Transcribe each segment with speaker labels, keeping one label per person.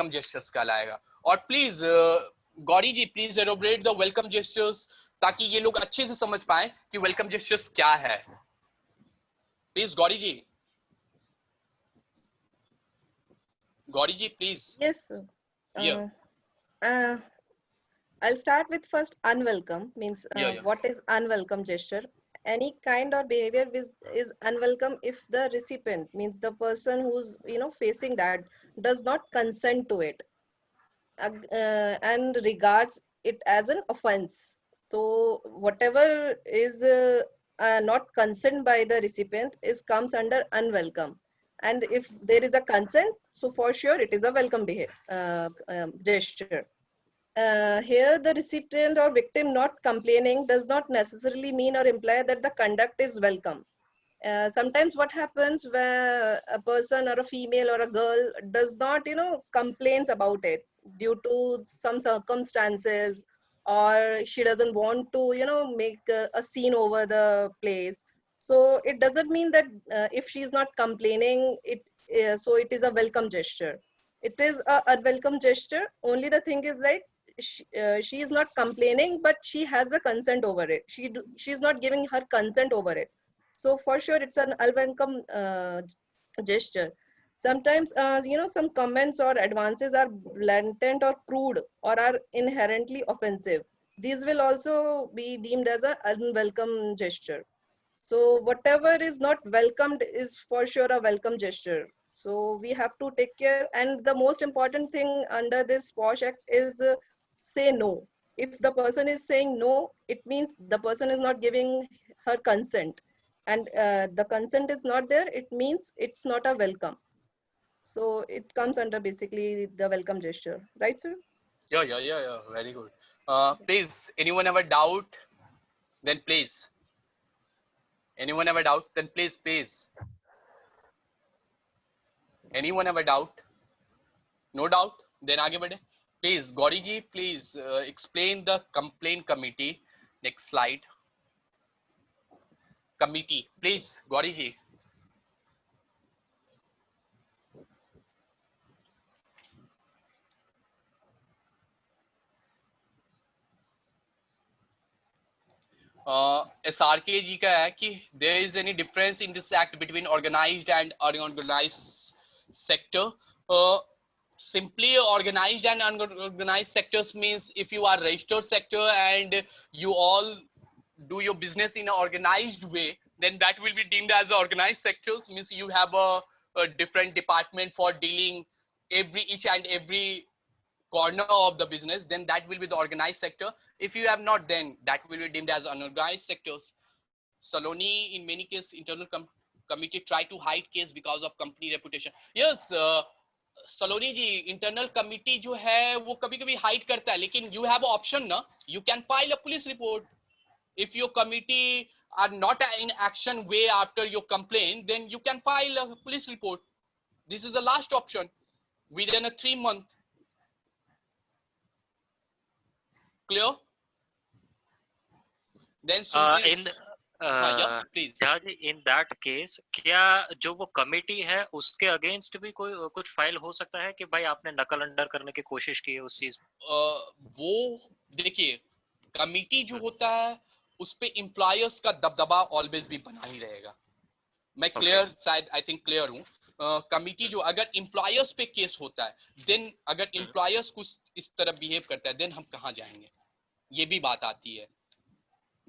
Speaker 1: Welcome gestures कहलाएगा। और please Gauri ji please elaborate the welcome gestures ताकि ये लोग अच्छे से समझ पाए कि वेलकम जेस्चर्स क्या है। Please Gauri ji. Gauri ji please.
Speaker 2: Yes, sir. Uh, I'll start with first unwelcome means
Speaker 1: Yeah.
Speaker 2: what is unwelcome gesture? Any kind or behavior is unwelcome if the recipient means the person who's facing that does not consent to it and regards it as an offense. So whatever is not consent by the recipient is comes under unwelcome. And if there is a consent, so for sure it is a welcome gesture. Here, the recipient or victim not complaining does not necessarily mean or imply that the conduct is welcome. Sometimes what happens where a person or a female or a girl does not, complains about it due to some circumstances, or she doesn't want to, make a scene over the place. So it doesn't mean that if she's not complaining, so it is a welcome gesture. It is a unwelcome gesture. Only the thing is like she is not complaining, but she has a consent over it. She's not giving her consent over it. So for sure it's an unwelcome gesture. Sometimes some comments or advances are blatant or crude or are inherently offensive. These will also be deemed as an unwelcome gesture. So whatever is not welcomed is for sure a welcome gesture. So we have to take care. And the most important thing under this POSH Act is say no. If the person is saying no, it means the person is not giving her consent. And the consent is not there, it means it's not a welcome. So it comes under basically the welcome gesture. Right, sir?
Speaker 1: Yeah. Very good. Please, anyone have a doubt? Then please. Anyone have a doubt? Then please. Anyone have a doubt? No doubt? Then आगे बढ़े. Please, Gauri ji, please explain the complaint committee. Next slide. Committee. Please, Gauri ji. SRK जी का है कि there is any difference in this act between organized and unorganized sector. Simply organized and unorganized sectors means if you are registered sector and you all do your business in an organized way, then that will be deemed as organized sectors. Means you have a different department for dealing each and every corner of the business, then that will be the organized sector. If you have not, then that will be deemed as unorganized sectors. Saloni, in many cases, internal committee try to hide case because of company reputation. Yes, Saloni ji internal committee जो है वो कभी कभी hide करता है, लेकिन you have option ना, you can file a police report. If your committee are not in action way after your complaint, then you can file a police report. This is the last option within a 3 month. Clear? Then yeah, please.
Speaker 3: In that case, क्या जो वो committee है उसके against भी कोई कुछ file हो सकता है कि भाई आपने नकल अंडर करने की कोशिश की है उस चीज?
Speaker 1: वो देखिए कमेटी जो होता है उस पे एम्प्लॉयर्स का दबदबा ऑलवेज भी बना ही रहेगा. मैं क्लियर शायद आई थिंक क्लियर हूँ. कमिटी जो अगर एम्प्लॉयर्स पे केस होता है, देन अगर एम्प्लॉयर्स कुछ इस तरह बिहेव करता है, देन हम कहाँ जाएंगे, ये भी बात आती है.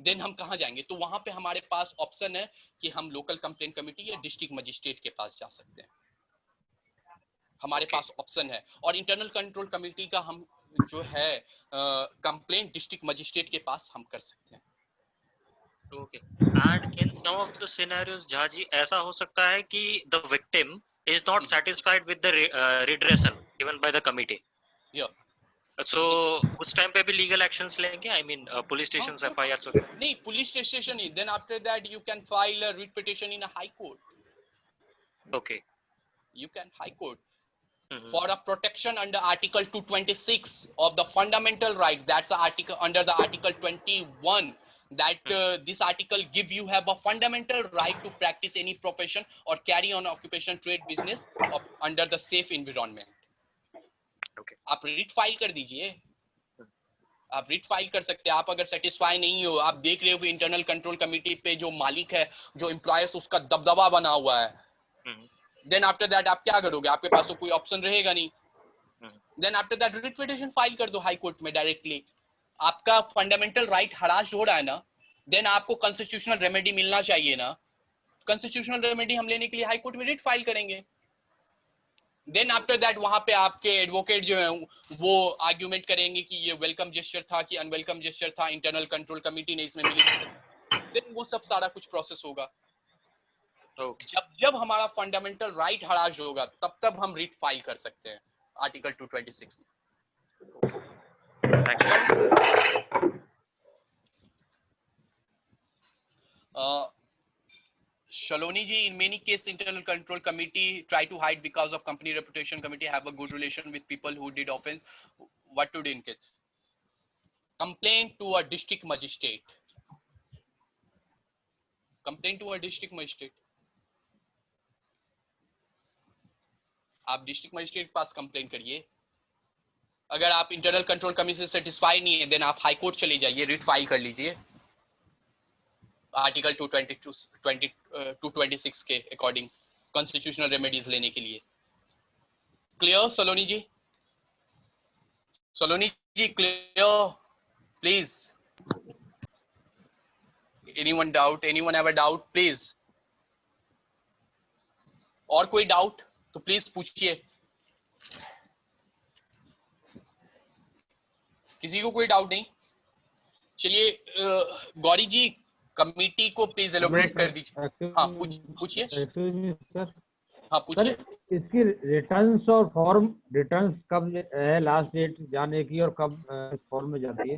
Speaker 1: देन हम कहाँ जाएंगे? तो वहां पे हमारे पास ऑप्शन है कि हम लोकल कंप्लेंट कमेटी या डिस्ट्रिक्ट मजिस्ट्रेट के पास जा सकते हैं. हमारे पास ऑप्शन है. और इंटरनल कंट्रोल कमेटी का हम जो है कंप्लेंट डिस्ट्रिक्ट मजिस्ट्रेट के पास हम कर सकते हैं.
Speaker 3: Okay. And in some of the scenarios, Jhaji, ऐसा हो सकता है कि the victim is not satisfied with the redressal given by the committee.
Speaker 1: Yeah.
Speaker 3: So उस टाइम पे भी legal actions लेंगे? I mean, police stations, FIRs वगैरह?
Speaker 1: नहीं, police station नहीं. Then after that you can file a writ petition in a high court.
Speaker 3: Okay.
Speaker 1: You can high court. For a protection under Article 226 of the fundamental right. That's the article under the Article 21. That this article have a fundamental right to practice any profession or carry on occupation, trade, business under the safe environment. आप writ file कर दीजिए, आप writ file कर सकते हैं। आप अगर satisfy नहीं हो, आप देख रहे हो कि इंटरनल कंट्रोल कमेटी पे जो मालिक है, जो एम्प्लॉयर्स, उसका दबदबा बना हुआ है, देन आफ्टर दैट आप क्या करोगे? आपके पास तो कोई ऑप्शन रहेगा नहीं। Then after that writ petition file कर दो हाई कोर्ट में डायरेक्टली। आपका फंडामेंटल राइट हरास हो रहा है ना, देन आपको कॉन्स्टिट्यूशनल रेमेडी मिलना चाहिए ना। कॉन्स्टिट्यूशनल रेमेडी हम लेने के लिए हाई कोर्ट में रिट फाइल करेंगे। देन आफ्टर दैट वहां पे आपके एडवोकेट जो है वो आर्ग्यूमेंट करेंगे कि ये वेलकम जेस्चर था कि अनवेलकम जेस्चर था, इंटरनल कंट्रोल कमेटी ने इसमें मिली। देन वो सब सारा कुछ प्रोसेस होगा। जब जब हमारा फंडामेंटल राइट हरास होगा तब तब हम रिट फाइल कर सकते हैं आर्टिकल 226 में। Shaloni ji, in many cases, internal control committee try to hide because of company reputation. Committee have a good relation with people who did offense. What to do in case? Complain to a district magistrate. Complain to a district magistrate. आप district magistrate के पास complain करिए। अगर आप internal control committee से satisfy नहीं है, then आप high court चले जाइए, रिट फाइल कर लीजिए आर्टिकल 226 के अकॉर्डिंग कॉन्स्टिट्यूशनल रेमेडीज लेने के लिए। Clear Saloni ji? Saloni ji clear please? Anyone doubt? Anyone have a doubt please? और कोई डाउट तो प्लीज पूछिए। किसी को कोई डाउट नहीं? चलिए गौरी जी कमिटी को प्लीज एलोबरेट कर दीजिए। हाँ पूछिए। हाँ पूछिए।
Speaker 4: इसकी रिटर्न्स और फॉर्म, रिटर्न्स कब है लास्ट डेट जाने की और कब फॉर्म में जाती है?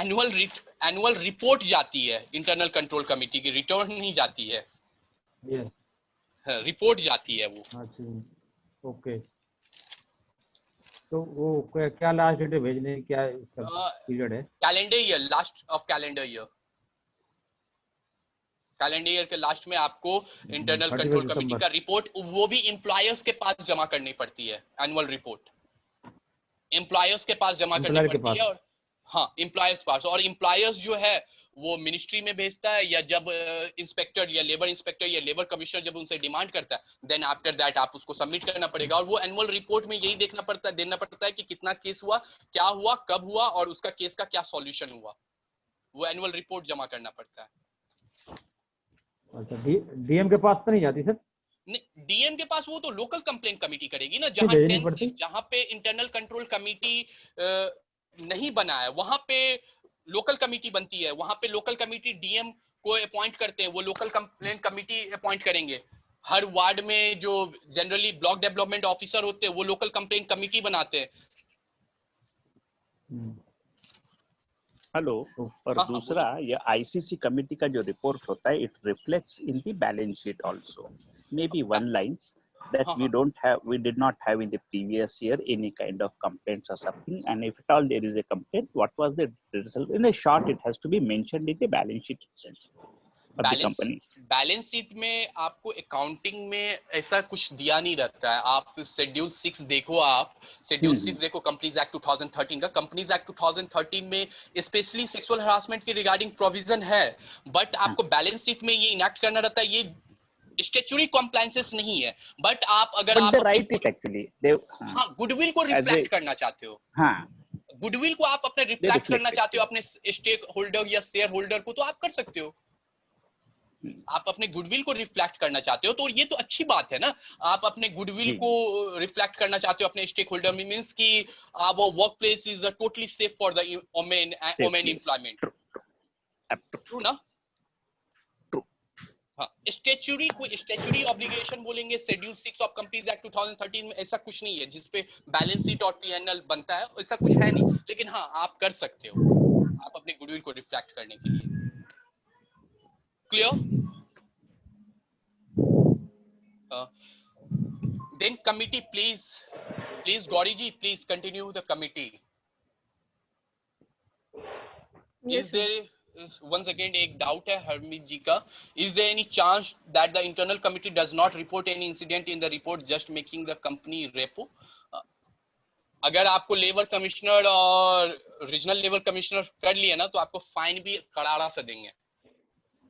Speaker 1: एनुअल रिपोर्ट जाती है इंटरनल कंट्रोल कमेटी की, रिटर्न नहीं जाती है। रिपोर्ट जाती है वो।
Speaker 4: अच्छा ओके। तो वो क्या लास्ट डेट है भेजने की, क्या पीरियड है?
Speaker 1: Calendar year, last of calendar year. Calendar year के लास्ट में आपको इंटरनल कंट्रोल कमेटी का रिपोर्ट, वो भी एम्प्लॉयर्स के पास जमा करनी पड़ती है। एनुअल रिपोर्ट एम्प्लॉयर्स के पास जमा करनी पड़ती है। और हाँ एम्प्लॉयर्स पास, और एम्प्लॉयर्स जो है वो मिनिस्ट्री में भेजता है, या जब इंस्पेक्टर या लेबर कमिश्नर जब उनसे डिमांड करता है, देन आफ्टर दैट आप उसको सबमिट करना पड़ेगा। और वो एनुअल रिपोर्ट में यही देना पड़ता है कि कितना केस हुआ, क्या हुआ, कब हुआ, और उसका केस का क्या सॉल्यूशन हुआ। वो एनुअल रिपोर्ट जमा करना पड़ता है।
Speaker 4: अच्छा डीएम के पास तो नहीं जाती सर?
Speaker 1: डीएम के पास वो तो लोकल कंप्लेंट कमेटी करेगी ना। जहां पे इंटरनल कंट्रोल कमेटी नहीं बना है वहां पे लोकल कमेटी बनती है। वहां पे लोकल कमेटी डीएम को अपॉइंट करते हैं, वो लोकल कंप्लेंट कमेटी अपॉइंट करेंगे। हर वार्ड में जो जनरली ब्लॉक डेवलपमेंट ऑफिसर होते हैं वो लोकल कंप्लेंट कमेटी बनाते हैं।
Speaker 5: हेलो। और दूसरा ये आईसीसी कमेटी का जो रिपोर्ट होता है, it reflects in the balance sheet also, may be one lines that we did not have in the previous year any kind of complaints or something, and if at all there is a complaint, what was the result? In the short, it has to be mentioned in the balance sheet itself of the companies.
Speaker 1: Balance sheet में आपको accounting में ऐसा कुछ दिया नहीं रहता है। आप शेड्यूल 6 देखो, आप शेड्यूल 6 देखो कंपनीज एक्ट 2013 का। कंपनीज एक्ट 2013 में स्पेशली सेक्सुअल हरासमेंट के रिगार्डिंग प्रोविजन है, बट आपको बैलेंस शीट में ये इनैक्ट करना रहता है। ये स्टैट्यूटरी कॉम्प्लायंसेस नहीं है, बट आप अगर आप गुडविल को रिफ्लेक्ट करना चाहते हो, गुडविल को आप अपने रिफ्लेक्ट करना चाहते हो अपने स्टेक होल्डर या शेयर होल्डर को, तो आप कर सकते हो। आप अपने गुडविल को रिफ्लेक्ट करना चाहते हो तो ये तो अच्छी बात है ना। आप अपने गुडविल को रिफ्लेक्ट करना चाहते हो अपने स्टेक होल्डर में, मींस कि our workplace is totally safe for the women employment. True ना? स्टैट्यूटरी ऑब्लिगेशन बोलेंगे शेड्यूल 6 ऑफ कंपनीज एक्ट 2013 में ऐसा कुछ नहीं है जिसपे बैलेंस शीट और पीएनएल बनता है, ऐसा कुछ है नहीं। लेकिन हाँ आप कर सकते हो आप अपने गुडविल को रिफ्लेक्ट करने के लिए। Clear? Then committee please Gauri ji please continue the committee. once again एक डाउट है हरमीत जी का. Is there any chance that the internal committee does not report any incident in the report, just making the company repo? अगर आपको labour commissioner और regional labour commissioner कर लिए ना, तो आपको फाइन भी करारा से देंगे.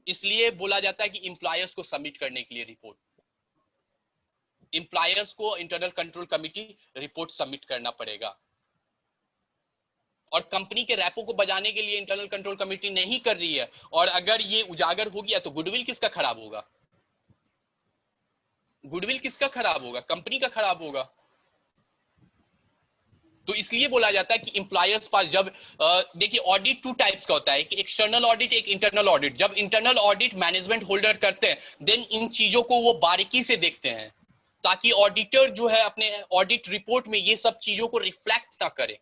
Speaker 1: इसलिए बोला जाता है कि एम्प्लॉयर्स को सबमिट करने के लिए रिपोर्ट, एम्प्लॉयर्स को internal control committee report submit करना पड़ेगा. और कंपनी के रैपो को बजाने के लिए इंटरनल कंट्रोल कमेटी नहीं कर रही है, और अगर ये उजागर हो गया तो गुडविल किसका खराब होगा? गुडविल किसका खराब होगा? कंपनी का खराब होगा. तो इसलिए बोला जाता है कि एम्प्लॉयर्स पास जब देखिए ऑडिट 2 टाइप्स का होता है, एक एक्सटर्नल ऑडिट, एक इंटरनल ऑडिट. जब इंटरनल ऑडिट मैनेजमेंट होल्डर करते हैं, देन इन चीजों को वो बारीकी से देखते हैं, ताकि ऑडिटर जो है अपने ऑडिट रिपोर्ट में ये सब चीजों को रिफ्लेक्ट ना करे.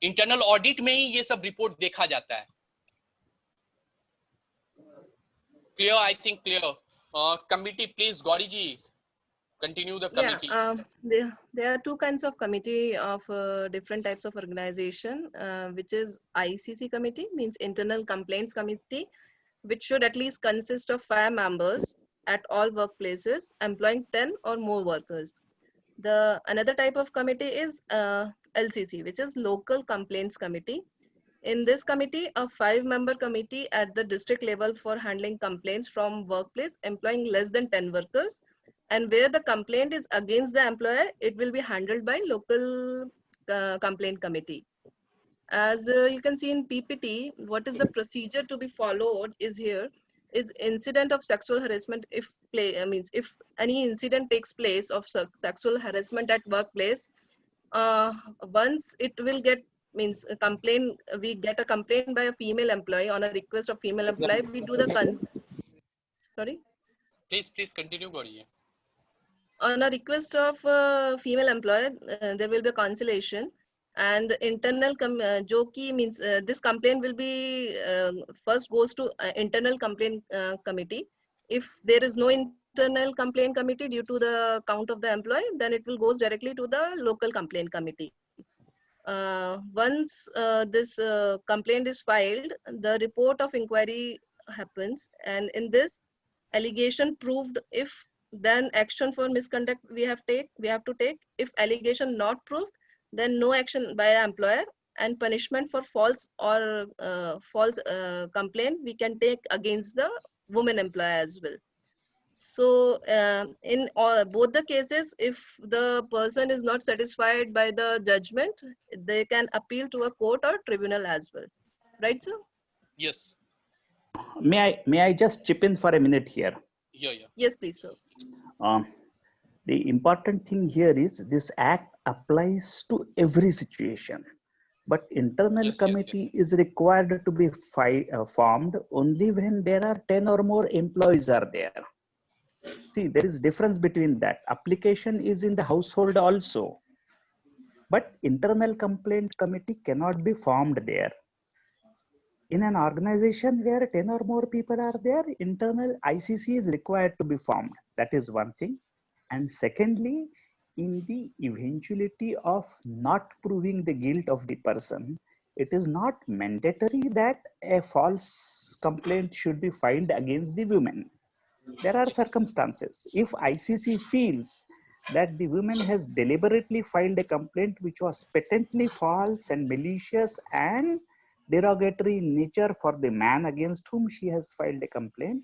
Speaker 1: इंटरनल ऑडिट में ही ये सब रिपोर्ट देखा जाता है. Clear? I think clear. Committee please, Gauri ji, continue the committee.
Speaker 2: There are two kinds of committee of different types of organization, which is ICC committee, means internal complaints committee, which should at least consist of 5 members at all workplaces employing 10 or more workers. The another type of committee is LCC, which is local complaints committee. In this committee, a 5-member committee at the district level for handling complaints from workplace employing less than 10 workers. And where the complaint is against the employer, it will be handled by local complaint committee. As you can see in PPT, what is the procedure to be followed is here is incident of sexual harassment. If any incident takes place of sexual harassment at workplace, once it will get means a complaint, we get a complaint by a female employee on a request of female employee. We do the sorry.
Speaker 1: Please continue, Gauri.
Speaker 2: On a request of female employer, there will be a cancellation, and internal jo ki means this complaint will be first goes to internal complaint committee. If there is no internal complaint committee due to the count of the employee, then it will goes directly to the local complaint committee. Once this complaint is filed, the report of inquiry happens, and in this allegation proved, if then action for misconduct we have to take. If allegation not proved, then no action by employer, and punishment for false or false complaint we can take against the woman employer as well. So in both the cases, if the person is not satisfied by the judgment, they can appeal to a court or tribunal as well. Right, sir?
Speaker 1: Yes.
Speaker 5: May I just chip in for a minute here?
Speaker 1: Yeah.
Speaker 2: Yes, please, sir.
Speaker 5: The important thing here is this act applies to every situation, but internal committee is required to be formed only when there are 10 or more employees are there. See, there is difference between that. Application is in the household also, but internal complaint committee cannot be formed there. In an organization where 10 or more people are there, internal ICC is required to be formed. That is one thing. And secondly, in the eventuality of not proving the guilt of the person, it is not mandatory that a false complaint should be filed against the woman. There are circumstances. If ICC feels that the woman has deliberately filed a complaint which was patently false and malicious and derogatory in nature for the man against whom she has filed a complaint,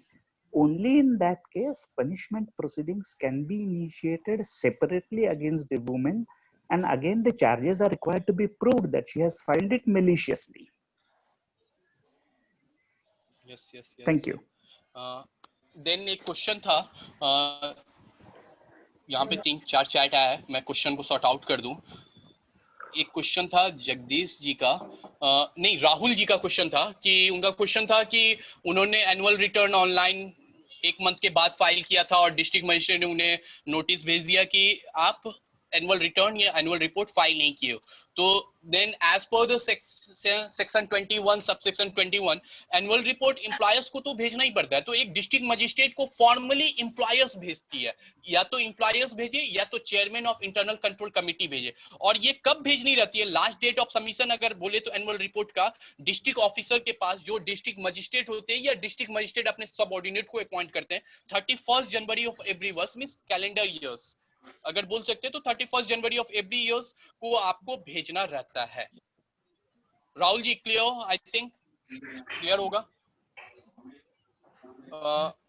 Speaker 5: only in that case punishment proceedings can be initiated separately against the woman, and again the charges are required to be proved that she has filed it maliciously.
Speaker 1: Yes.
Speaker 5: Thank you.
Speaker 1: Then एक question था, यहाँ पे 3-4 chat आया है, मैं question को sort out कर दूं. एक क्वेश्चन था जगदीश जी का, नहीं राहुल जी का क्वेश्चन था, कि उनका क्वेश्चन था कि उन्होंने एनुअल रिटर्न ऑनलाइन 1 मंथ के बाद फाइल किया था और डिस्ट्रिक्ट मजिस्ट्रेट ने उन्हें नोटिस भेज दिया कि आप एनुअल रिटर्न या एनुअल रिपोर्ट फाइल नहीं किए हो, तो then as per the section 21 subsection 21 annual report employers को तो भेजना ही पड़ता है। तो एक डिस्ट्रिक्ट मजिस्ट्रेट को फॉर्मली एम्प्लॉयर्स भेजती है, या तो एम्प्लॉयर्स भेजे या तो chairman of internal control committee भेजे। और ये कब भेजनी रहती है? लास्ट डेट ऑफ सबमिशन अगर बोले तो एनुअल रिपोर्ट का डिस्ट्रिक्ट ऑफिसर के पास, जो डिस्ट्रिक्ट मजिस्ट्रेट होते हैं या डिस्ट्रिक्ट मजिस्ट्रेट अपने सबऑर्डिनेट को अपॉइंट करते हैं, 31 जनवरी ऑफ एवरी वर्ष मींस कैलेंडर ईयर्स अगर बोल सकते हैं तो 31 जनवरी ऑफ एवरी ईयर्स को आपको भेजना रहता है। Rahul ji clear? I think clear होगा।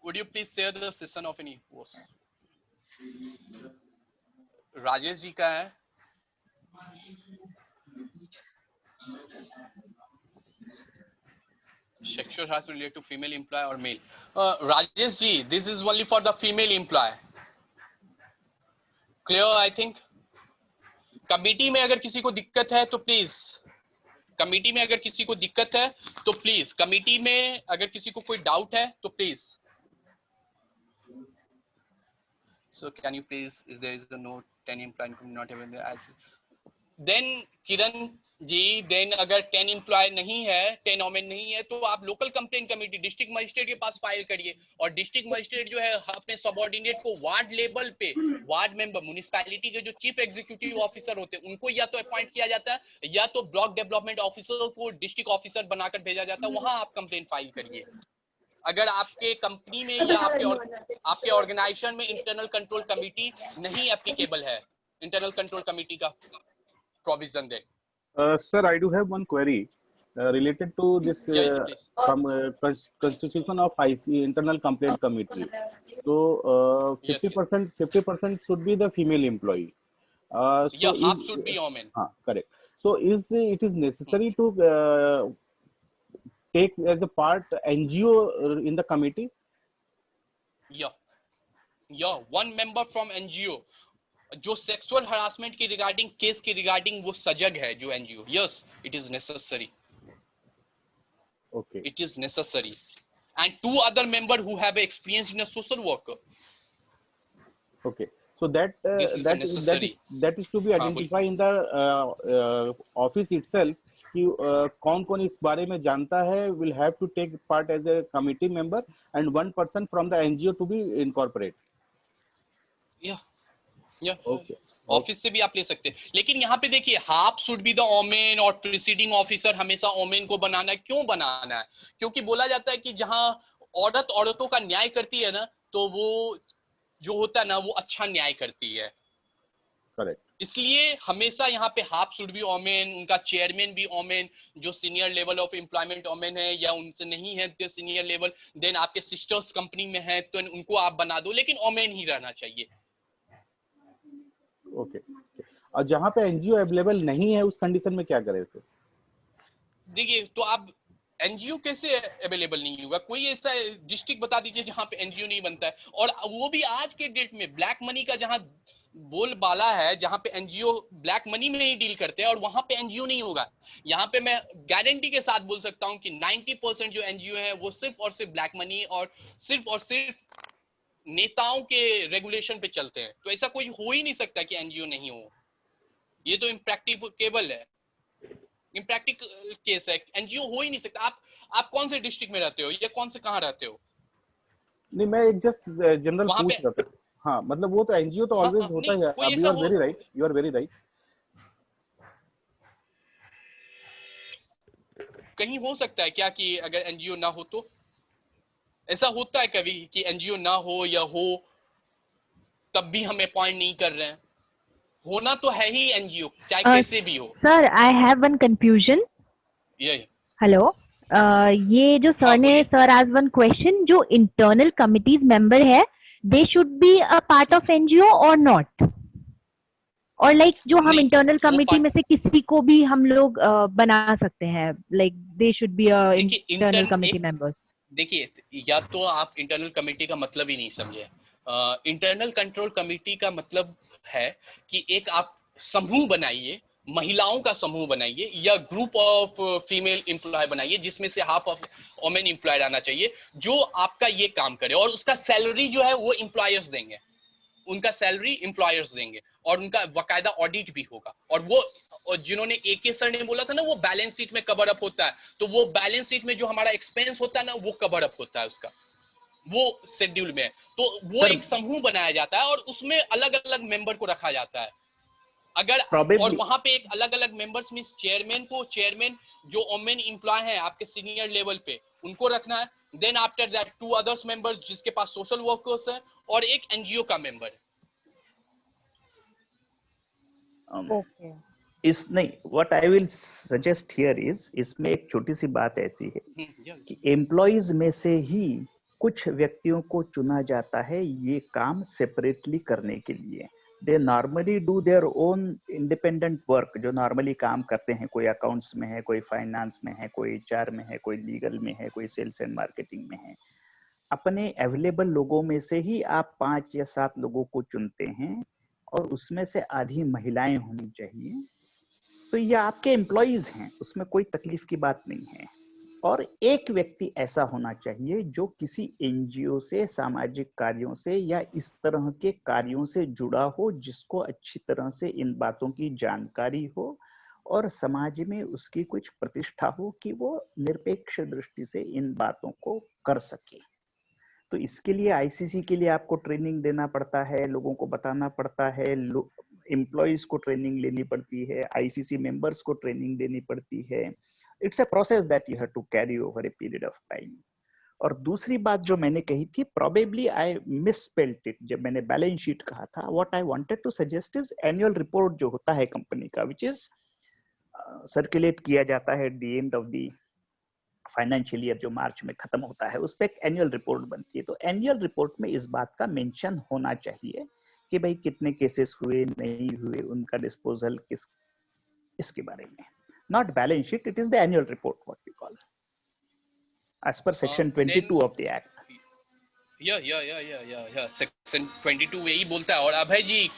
Speaker 1: Would you please share the session of any post? Rajesh ji का है। Sexual harassment related to female employee or male. Rajesh ji, this is only for the female employee. Clear, I think. Committee में अगर किसी को दिक्कत है तो प्लीज, कमिटी में अगर किसी को दिक्कत है तो प्लीज, कमिटी में अगर किसी को कोई डाउट है तो please. So can you please, is there is a note 10 employee not even there as then Kiran ji, then अगर 10 एम्प्लॉय नहीं है, 10 ओमेन नहीं है, तो आप local complaint committee district magistrate के पास फाइल करिए। और डिस्ट्रिक्ट मजिस्ट्रेट जो है अपने सबऑर्डिनेट को वार्ड लेवल पे, वार्ड मेंबर, म्युनिसिपैलिटी के जो चीफ एग्जीक्यूटिव ऑफिसर होते हैं उनको या तो अपॉइंट किया जाता है, या तो ब्लॉक डेवलपमेंट ऑफिसर को डिस्ट्रिक्ट ऑफिसर बनाकर भेजा जाता है, वहां आप कंप्लेंट फाइल करिए। अगर आपके कंपनी में या आपके ऑर्गेनाइजेशन में इंटरनल कंट्रोल कमेटी नहीं एप्लीकेबल है, इंटरनल कंट्रोल कमेटी का provision they.
Speaker 6: Sir, I do have one query related to this constitution of IC Internal Complaint Committee. So 50% should be the female employee. So
Speaker 1: half should be women.
Speaker 6: Correct. So it is necessary to take as a part NGO in the committee?
Speaker 1: Yeah, one member from NGO. जो sexual harassment के regarding, case के regarding वो सजग है जो NGO, yes it is necessary,
Speaker 6: okay,
Speaker 1: it is necessary, and 2 other member who have experience in a social worker.
Speaker 6: Okay, so that is to be identified in the office itself कि कौन कौन इस बारे में जानता है, will have to take part as a committee member and 1 person from the NGO to be incorporate.
Speaker 1: Okay. Office से भी आप ले सकते हैं, लेकिन यहाँ पे देखिए half should be the women और प्रीसीडिंग ऑफिसर हमेशा ओमेन को बनाना है। क्यों बनाना है? क्योंकि बोला जाता है कि जहां औरत औरतों का न्याय करती है ना, तो वो जो होता है ना वो अच्छा न्याय करती है।
Speaker 6: करेक्ट।
Speaker 1: इसलिए हमेशा यहाँ पे हाफ शुड बी ओमेन, उनका चेयरमैन भी ओमेन, जो senior level of employment women है या उनसे नहीं है तो सीनियर लेवल, देन आपके सिस्टर्स कंपनी में है तो उनको आप बना दो, लेकिन ओमेन ही रहना चाहिए।
Speaker 6: ओके, और जहां पे एनजीओ अवेलेबल नहीं है उस कंडीशन में क्या करें फिर? देखिए,
Speaker 1: तो आप एनजीओ कैसे अवेलेबल नहीं होगा? कोई ऐसा डिस्ट्रिक्ट बता दीजिए जहां पे एनजीओ नहीं बनता है, और वो भी आज के डेट में ब्लैक मनी का जहां बोलबाला है, जहां पे एनजीओ ब्लैक मनी में ही डील करते हैं और वहां पे एनजीओ नहीं होगा। यहाँ पे मैं गारंटी के साथ बोल सकता हूँ कि 90% जो एनजीओ है वो सिर्फ और सिर्फ ब्लैक मनी और सिर्फ नेताओं के रेगुलेशन पे चलते हैं। तो ऐसा कोई हो ही नहीं सकता कि एनजीओ नहीं हो, ये तो इम्प्रैक्टिकेबल है, इम्प्रैक्टिकल केस है, एनजीओ हो ही नहीं सकता। आप कौन से डिस्ट्रिक्ट में रहते हो या कौन से कहाँ रहते हो?
Speaker 6: नहीं, मैं एक जस्ट जनरल पूछ रहा था। हाँ, मतलब वो तो एनजीओ तो ऑलवेज होता ही है। You are very right.
Speaker 1: कहीं हो सकता है क्या कि अगर एनजीओ ना हो तो? ऐसा होता है कभी कि एनजीओ ना हो या हो तब भी हम अपॉइंट नहीं कर रहे हैं? होना तो है ही एनजीओ, चाहे कैसे भी हो।
Speaker 7: Sir, I have one confusion. Hello, ये जो सर ने आज वन क्वेश्चन, जो इंटरनल कमिटीज मेंबर है they should be a part of NGO और नॉट, और लाइक जो हम इंटरनल कमिटी में से किसी को भी हम लोग बना सकते हैं, like they should be a internal committee members?
Speaker 1: देखिए, या तो आप इंटरनल कमेटी का मतलब ही नहीं समझे। इंटरनल कंट्रोल कमेटी का मतलब है कि एक आप समूह बनाइए, महिलाओं का समूह बनाइए या ग्रुप ऑफ फीमेल एम्प्लॉय बनाइए जिसमें से हाफ ऑफ वुमेन एम्प्लॉयड आना चाहिए, जो आपका ये काम करे, और उसका सैलरी जो है वो एम्प्लॉयर्स देंगे, उनका सैलरी एम्प्लॉयर्स देंगे और उनका बाकायदा ऑडिट भी होगा। और जिन्होंने AK सर ने बोला था ना, वो बैलेंस शीट में कवर अप होता है, तो वो बैलेंस शीट में जो हमारा एक्सपेंस होता है ना, वो कवर अप होता है उसका, वो शेड्यूल में। तो वो एक समूह बनाया जाता है और उसमें अलग अलग मेंबर को रखा जाता है। अगर और वहां पे एक अलग अलग मेंबर्स मींस चेयरमैन जो वोमेन एम्प्लॉय हैं आपके सीनियर लेवल पे, उनको रखना है। Then after that 2 others members जिसके पास सोशल वर्कर्स है, और एक NGO का मेंबर है।
Speaker 7: ओके
Speaker 5: इस नहीं, what I will suggest here is, इसमें एक छोटी सी बात ऐसी है कि एम्प्लॉइज में से ही कुछ व्यक्तियों को चुना जाता है ये काम सेपरेटली करने के लिए। They normally do their own independent work, जो नॉर्मली काम करते हैं, कोई अकाउंट्स में है, कोई फाइनेंस में है, कोई HR में है, कोई लीगल में है, कोई सेल्स एंड मार्केटिंग में है। अपने अवेलेबल लोगों में से ही आप 5 या 7 लोगों को चुनते हैं और उसमें से आधी महिलाएं होनी चाहिए, तो ये आपके एम्प्लॉइज हैं, उसमें कोई तकलीफ की बात नहीं है। और एक व्यक्ति ऐसा होना चाहिए जो किसी NGO से, सामाजिक कार्यों से या इस तरह के कार्यों से जुड़ा हो, जिसको अच्छी तरह से इन बातों की जानकारी हो और समाज में उसकी कुछ प्रतिष्ठा हो कि वो निरपेक्ष दृष्टि से इन बातों को कर सके। तो इसके लिए ICC के लिए आपको ट्रेनिंग देना पड़ता है, लोगों को बताना पड़ता है, एम्प्लॉइज को ट्रेनिंग लेनी पड़ती है, ICC मेंबर्स को ट्रेनिंग देनी पड़ती है। It's a process that you have to carry over a period of time. और दूसरी बात जो मैंने कही थी, प्रोबेबली आई मिसस्पेल्ड इट जब मैंने बैलेंस शीट कहा था। What I wanted to suggest is annual report जो होता है कंपनी का, विच इज सर्कुलेट किया जाता है at the end of the financial year, जो मार्च में खत्म होता है, उस पर एक एनुअल रिपोर्ट बनती है। तो एनुअल रिपोर्ट में इस बात का मेंशन होना चाहिए कि भाई कितने केसेस हुए, नहीं हुए, उनका डिस्पोजल किस, इसके बारे में। Not balance sheet, it is the annual report what we call as per section 22 of the act.
Speaker 1: Section 22 यही बोलता है। और अभय जी